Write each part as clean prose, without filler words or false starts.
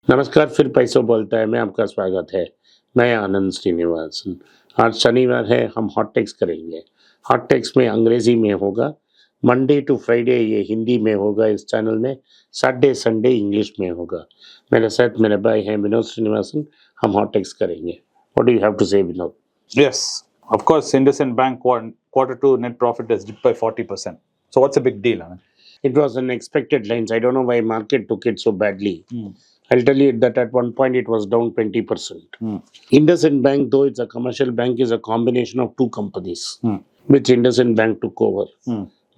नमस्कार, फिर पैसों बोलता है में आपका स्वागत है। मैं आनंद श्रीनिवासन। आज शनिवार है, हम हॉट टेक्स करेंगे। हॉट टेक्स में अंग्रेजी में होगा, मंडे टू फ्राइडे ये हिंदी में होगा इस चैनल में, सैटरडे संडे इंग्लिश में होगा। मेरे साथ मेरे भाई हैं विनोद श्रीनिवासन। हम हॉट टेक्स करेंगे। What do you have to say Vinod? Yes, of course, IndusInd Bank quarter two net profit has dipped by 40%. So what's a big deal? I mean, It was an expected lines. I don't know why market took it so badly. I'll tell you that at one point it was down 20%. IndusInd Bank, though it's a commercial bank, is a combination of two companies which IndusInd Bank took over.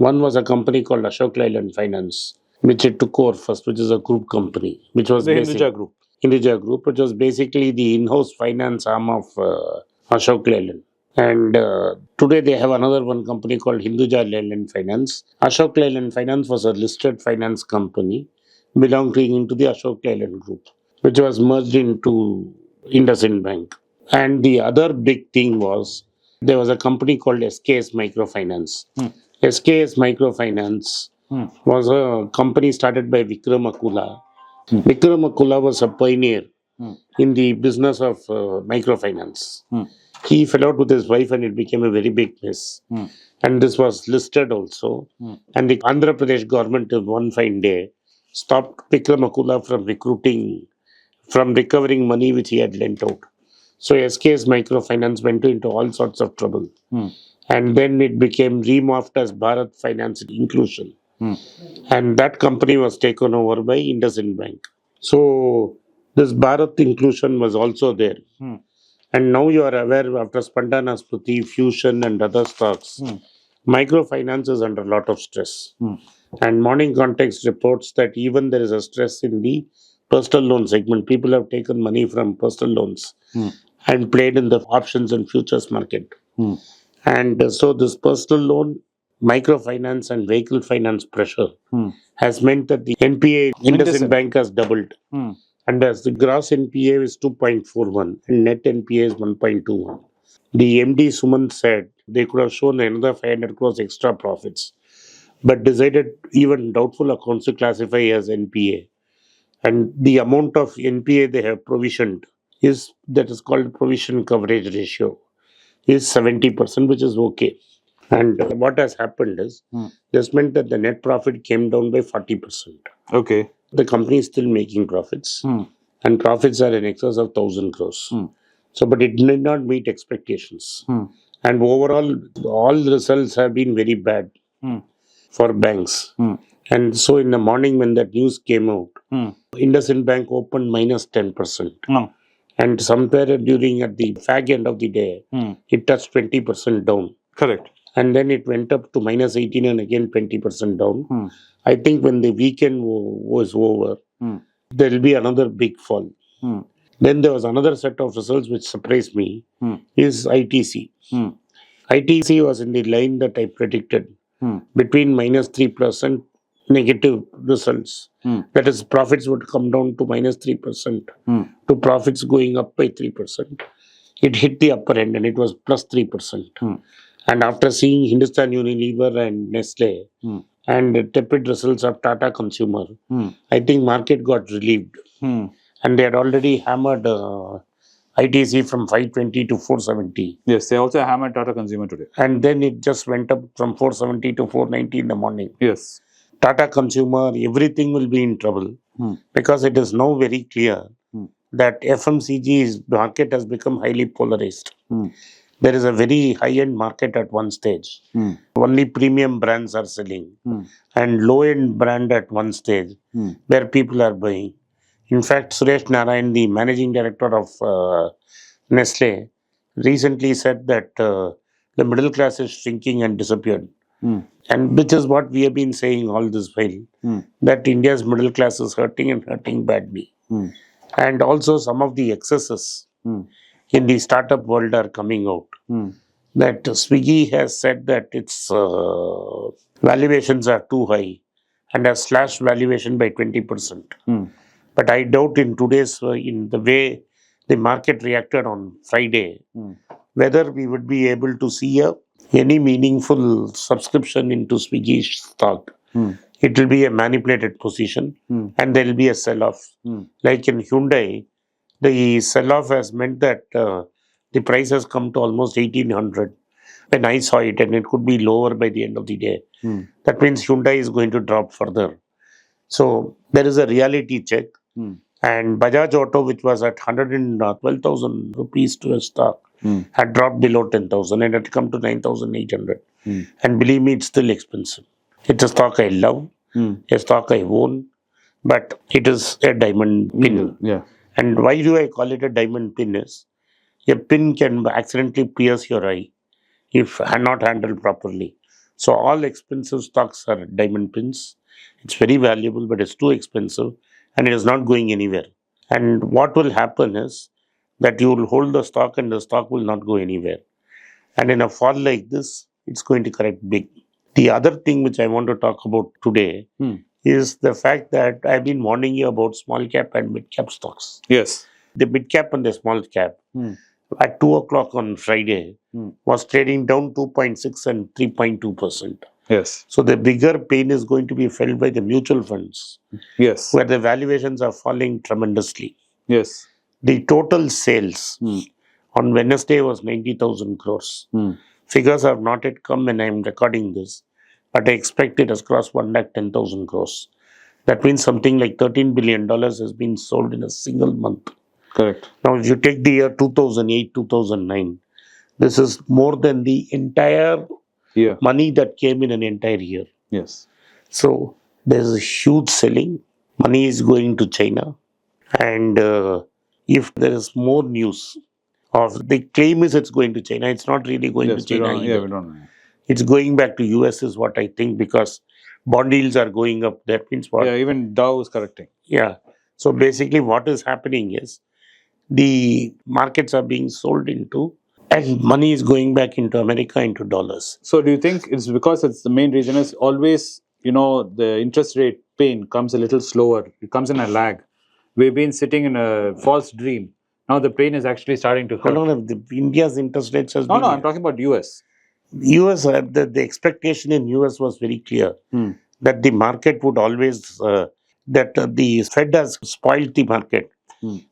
One was a company called Ashok Leyland Finance, which it took over first, which is a group company, which was the Hinduja Group. Hinduja Group, which was basically the in-house finance arm of Ashok Leyland. And today they have another one company called Hinduja Leyland Finance. Ashok Leyland Finance was a listed finance company belonging into the Ashok Leyland Group, which was merged into IndusInd Bank. And the other big thing was there was a company called SKS Microfinance. SKS Microfinance was a company started by Vikram Akula. Vikram Akula was a pioneer in the business of microfinance. He fell out with his wife and it became a very big mess. And this was listed also. And the Andhra Pradesh government, one fine day, stopped Vikram Akula from recovering money which he had lent out. So SKS Microfinance went into all sorts of trouble. And then it became remorphed as Bharat Finance Inclusion. And that company was taken over by IndusInd Bank. So this Bharat Inclusion was also there. And now you are aware after Spandana Spruti, Fusion and other stocks, microfinance is under a lot of stress. And Morning Context reports that even there is a stress in the personal loan segment. People have taken money from personal loans and played in the options and futures market. And so this personal loan, microfinance and vehicle finance pressure has meant that the NPA IndusInd Bank has doubled. And as the gross NPA is 2.41 and net NPA is 1.21. The MD Suman said they could have shown another 500 crores extra profits, but decided even doubtful accounts to classify as NPA. And the amount of NPA they have provisioned is called provision coverage ratio is 70%, which is okay. And what has happened is this meant that the net profit came down by 40%. Okay. The company is still making profits, and profits are in excess of 1,000 crores. So, but it did not meet expectations. And overall, all the results have been very bad for banks. And so, in the morning when that news came out, IndusInd Bank opened minus 10%. And somewhere during at the fag end of the day, it touched 20% down. Correct. And then it went up to minus 18 and again 20% down. I think when the weekend was over, there will be another big fall. Then there was another set of results which surprised me, is ITC. ITC was in the line that I predicted, between minus 3% negative results. That is, profits would come down to minus 3% to profits going up by 3%. It hit the upper end and it was plus 3%. And after seeing Hindustan Unilever and Nestle and tepid results of Tata Consumer, I think market got relieved. And they had already hammered ITC from 520 to 470. Yes, they also hammered Tata Consumer today. And then it just went up from 470 to 490 in the morning. Yes. Tata Consumer, everything will be in trouble because it is now very clear that FMCG market has become highly polarized. There is a very high-end market at one stage. Only premium brands are selling. And low-end brand at one stage where people are buying. In fact, Suresh Narayan, the managing director of Nestle, recently said that the middle class is shrinking and disappeared. And which is what we have been saying all this while, that India's middle class is hurting and hurting badly. And also some of the excesses in the startup world are coming out. That Swiggy has said that its valuations are too high and has slashed valuation by 20%. But I doubt in today's, in the way the market reacted on Friday, whether we would be able to see any meaningful subscription into Swiggy stock it will be a manipulated position and there will be a sell-off. Like in Hyundai, the sell-off has meant that the price has come to almost 1800 when I saw it, and it could be lower by the end of the day. That means Hyundai is going to drop further. So there is a reality check. And Bajaj Auto, which was at 112,000 rupees to a stock, had dropped below 10,000 and had come to 9,800. And believe me, it's still expensive. It's a stock I love, a stock I own, but it is a diamond pin. Yeah. And why do I call it a diamond pin is, a pin can accidentally pierce your eye if not handled properly. So all expensive stocks are diamond pins. It's very valuable, but it's too expensive and it is not going anywhere. And what will happen is that you will hold the stock and the stock will not go anywhere. And in a fall like this, it's going to correct big. The other thing which I want to talk about today is the fact that I've been warning you about small cap and mid cap stocks. Yes. The mid cap and the small cap at 2 o'clock on Friday was trading down 2.6 and 3.2%. Yes. So the bigger pain is going to be felt by the mutual funds, Yes. where the valuations are falling tremendously. Yes. The total sales on Wednesday was 90,000 crores. Figures have not yet come when I am recording this, but I expect it has crossed 110,000 crores. That means something like $13 billion has been sold in a single month. Correct. Now, if you take the year 2008, 2009, this is more than the entire Yeah. money that came in an entire year. Yes. So, there's a huge selling. Money is going to China. And if there is more news of the claim is it's going to China, it's not really going to Yes. We China don't. either. Yeah. We don't know. It's going back to US is what I think, because bond yields are going up. That means what? Yeah. Even Dow is correcting. Yeah. So basically what is happening is the markets are being sold into and money is going back into America into dollars. So do you think it's because it's the main reason is always, the interest rate pain comes a little slower. It comes in a lag. We've been sitting in a false dream. Now the pain is actually starting to hurt. No, India's interest rates has been... No, I'm talking about US. US, the expectation in US was very clear that the market would always, that the Fed has spoiled the market.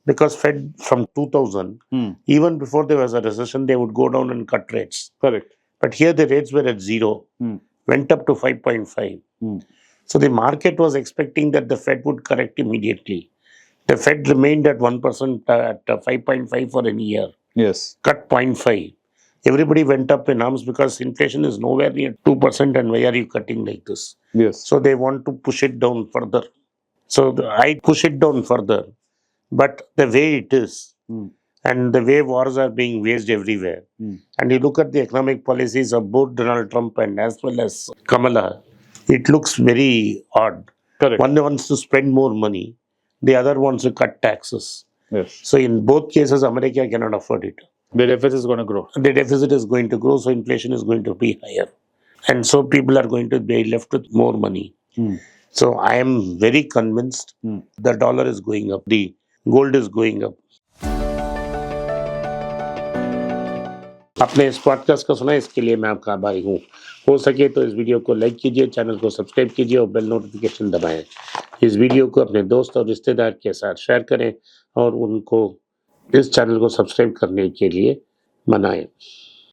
Because Fed from 2000, even before there was a recession, they would go down and cut rates. Correct. But here the rates were at 0, went up to 5.5. So the market was expecting that the Fed would correct immediately. The Fed remained at 1% at 5.5 for a year. Yes. Cut 0.5. Everybody went up in arms because inflation is nowhere near 2%, and why are you cutting like this? Yes. So they want to push it down further. So I push it down further. But the way it is, and the way wars are being waged everywhere, and you look at the economic policies of both Donald Trump and as well as Kamala, it looks very odd. Correct. One wants to spend more money, the other wants to cut taxes. Yes. So in both cases, America cannot afford it. The deficit is going to grow. The deficit is going to grow, so inflation is going to be higher. And so people are going to be left with more money. So I am very convinced the dollar is going up, the gold is going up. आपने इस podcast को सुना, इसके लिए मैं आपका आभारी हूँ। हो सके तो इस वीडियो को लाइक कीजिए, चैनल को सब्सक्राइब कीजिए और बेल नोटिफिकेशन दबाएं। इस वीडियो को अपने दोस्त और रिश्तेदार के साथ शेयर करें और उनको इस चैनल को सब्सक्राइब करने के लिए मनाएं।